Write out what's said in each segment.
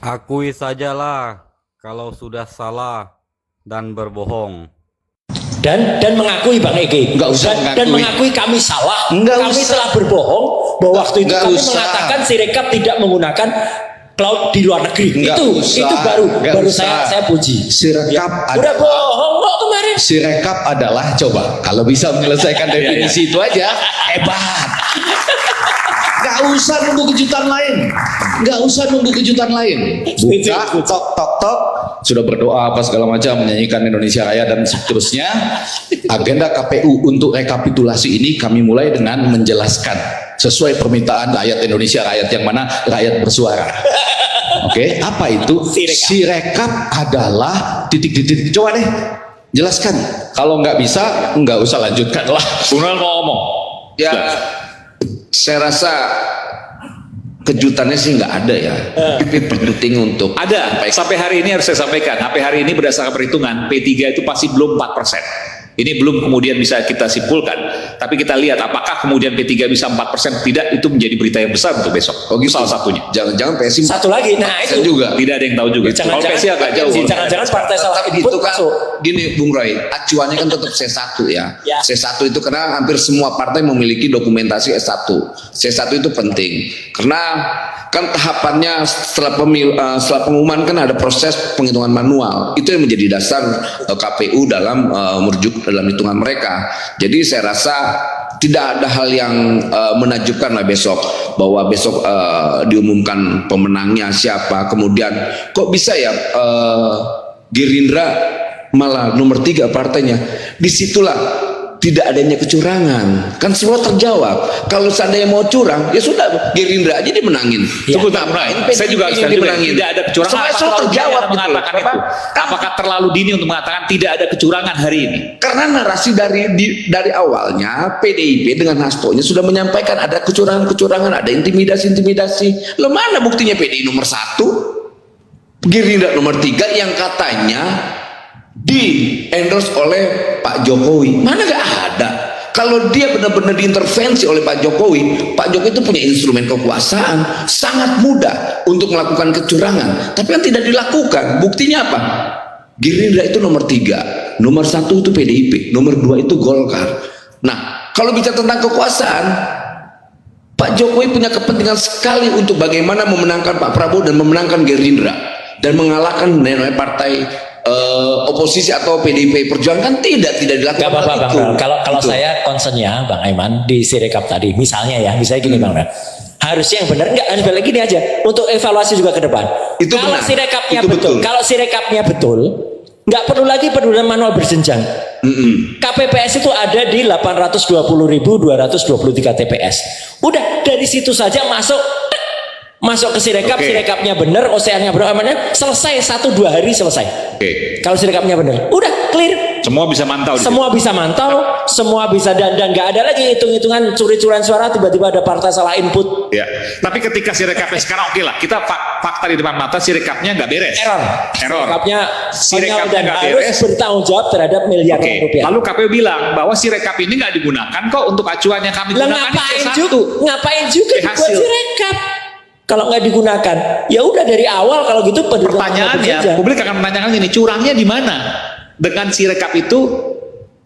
Akui sajalah kalau sudah salah dan berbohong. Dan mengakui Bang Egi, Nggak usah dan mengakui. mengakui kami salah, Nggak kami usah. telah berbohong bahwa waktu itu Nggak kami usah. mengatakan Sirekap tidak menggunakan cloud di luar negeri. Nggak usah. Itu baru Nggak usah. saya puji. Sirekap Udah bohong kok kemarin. Sirekap adalah, coba kalau bisa menyelesaikan definisi itu aja hebat. Gak usah nunggu kejutan lain. Gak usah nunggu kejutan lain. Buka, tok tok tok, sudah berdoa apa segala macam, menyanyikan Indonesia Raya dan seterusnya. Agenda KPU untuk rekapitulasi ini kami mulai dengan menjelaskan sesuai permintaan rakyat Indonesia, rakyat yang mana rakyat bersuara. Oke, apa itu? Sirekap adalah titik-titik. Coba deh jelaskan. Kalau nggak bisa, nggak usah lanjutkan lah. Bung Noel mau ngomong. Ya, saya rasa kejutannya sih nggak ada ya. Tapi penting untuk Ada, sampai hari ini harus saya sampaikan. Sampai hari ini berdasarkan perhitungan, P3 itu pasti belum 4%. Ini belum kemudian bisa kita simpulkan. Tapi kita lihat apakah kemudian P3 bisa 4% tidak, itu menjadi berita yang besar untuk besok. Oh gitu. Salah satunya. Jangan-jangan PSI Satu lagi, nah itu juga. Tidak ada yang tahu juga. Kalau PSI agak jauh. Jangan-jangan partai salah Tapi input itu kan masuk. gini Bung Roy, acuannya kan tetap C1 ya. Ya. C1 itu karena hampir semua partai memiliki dokumentasi S1. C1 itu penting karena kan tahapannya setelah pengumuman kan ada proses penghitungan manual. Itu yang menjadi dasar KPU dalam merujuk dalam hitungan mereka. Jadi saya rasa tidak ada hal yang menakjubkan lah besok, bahwa besok diumumkan pemenangnya siapa, kemudian kok bisa ya Gerindra malah nomor 3 partainya. Disitulah tidak adanya kecurangan, kan semua terjawab. Kalau seandainya mau curang, ya sudah Gerindra aja dimenangin. Tunggu, saya juga harus dimenangin. tidak ada kecurangan. Semua terjawab gitu. Mengatakan itu. Apakah terlalu dini untuk mengatakan tidak ada kecurangan hari ini? Karena narasi dari awalnya PDIP dengan Hastonya sudah menyampaikan ada kecurangan-kecurangan, ada intimidasi-intimidasi. Lo mana buktinya PDI nomor 1, Gerindra nomor 3 yang katanya di endorse oleh Pak Jokowi? Mana gak ada. Kalau dia benar-benar diintervensi oleh Pak Jokowi itu punya instrumen kekuasaan, sangat mudah untuk melakukan kecurangan, tapi kan tidak dilakukan. Buktinya apa? Gerindra itu nomor 3, nomor 1 itu PDIP, nomor 2 itu Golkar. Nah, kalau bicara tentang kekuasaan, Pak Jokowi punya kepentingan sekali untuk bagaimana memenangkan Pak Prabowo dan memenangkan Gerindra dan mengalahkan partai oposisi atau PDIP Perjuangan. Tidak dilakukan. Gak apa-apa Bang itu. Ral. Kalau Gitu. saya concernnya Bang Aiman di Sirekap tadi, misalnya gini Bang Ral. Harusnya yang benar, enggak harus balik gini aja untuk evaluasi juga ke depan. Itu kalau benar. Sirekapnya Itu betul, betul. kalau Sirekapnya betul, nggak perlu lagi pedoman manual berjenjang. KPPS itu ada di 820.223 TPS. Udah dari situ saja masuk ke Sirekap, Oke. Sirekapnya benar, OCR-nya benar, amannya selesai 1-2 hari selesai. Oke. Kalau Sirekapnya benar, udah clear. Semua bisa mantau. di Semua bisa mantau, semua bisa dan nggak ada lagi hitung-hitungan curi-curian suara tiba-tiba ada partai salah input. situ. Ya. Tapi ketika Sirekapnya sekarang oke lah, kita fakta di depan mata Sirekapnya nggak beres. Error. Sirekapnya dan nggak harus beres. bertanggung jawab terhadap miliaran Oke. rupiah. Lalu KPU bilang bahwa Sirekap ini nggak digunakan kok untuk acuan yang kami Lah gunakan. ngapain juga dibuat Hasil. Sirekap kalau nggak digunakan? Ya udah dari awal kalau gitu Pertanyaannya, publik akan menanyakan ini, curangnya di mana dengan Sirekap itu?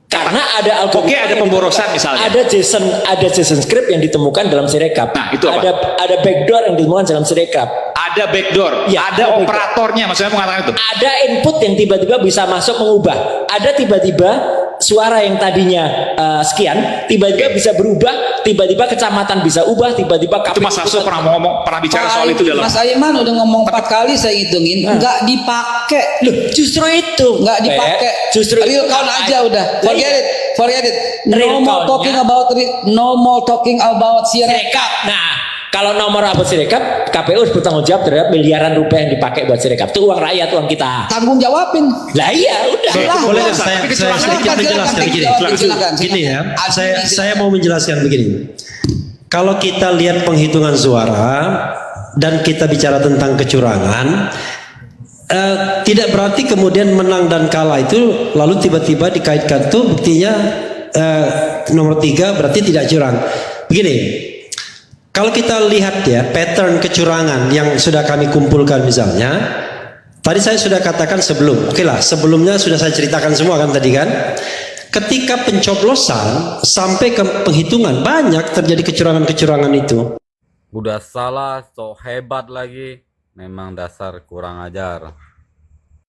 karena ada algoritma, Oke, ada pemborosan misalnya. ada JSON script yang ditemukan dalam Sirekap. Nah, itu apa? Ada backdoor yang ditemukan dalam Sirekap. Ada backdoor, Ya, ada ada operatornya, maksudnya mengatakan itu. Ada input yang tiba-tiba bisa masuk mengubah. Ada tiba-tiba suara yang tadinya sekian tiba-tiba bisa berubah, tiba-tiba kecamatan bisa ubah, tiba-tiba Itu Mas Hasto pernah bicara soal itu dalam. Mas Aiman udah ngomong 4 kali saya hitungin, nggak dipakai. Loh, justru itu Nggak dipakai. Justru real count aja udah. Forget it. Real No more talking about Sirekap. Sirekap. Nah, kalau nomor apa Sirekap, KPU harus bertanggung jawab terhadap miliaran rupiah yang dipakai buat Sirekap. Itu uang rakyat, uang kita. Tanggung jawabin. Lah iya, udah. Boleh Silakan. saya kecurangan sedikit Silakan, menjelaskan begini. silakan. Gini ya, Silakan. saya mau menjelaskan begini. Kalau kita lihat penghitungan suara dan kita bicara tentang kecurangan, tidak berarti kemudian menang dan kalah itu lalu tiba-tiba dikaitkan tuh buktinya nomor 3 berarti tidak curang. Begini, Kalau kita lihat ya pattern kecurangan yang sudah kami kumpulkan misalnya, tadi saya sudah katakan sebelumnya sudah saya ceritakan semua kan tadi kan. Ketika pencoblosan sampai ke penghitungan banyak terjadi kecurangan-kecurangan itu. Udah salah, sok hebat lagi. Memang dasar kurang ajar.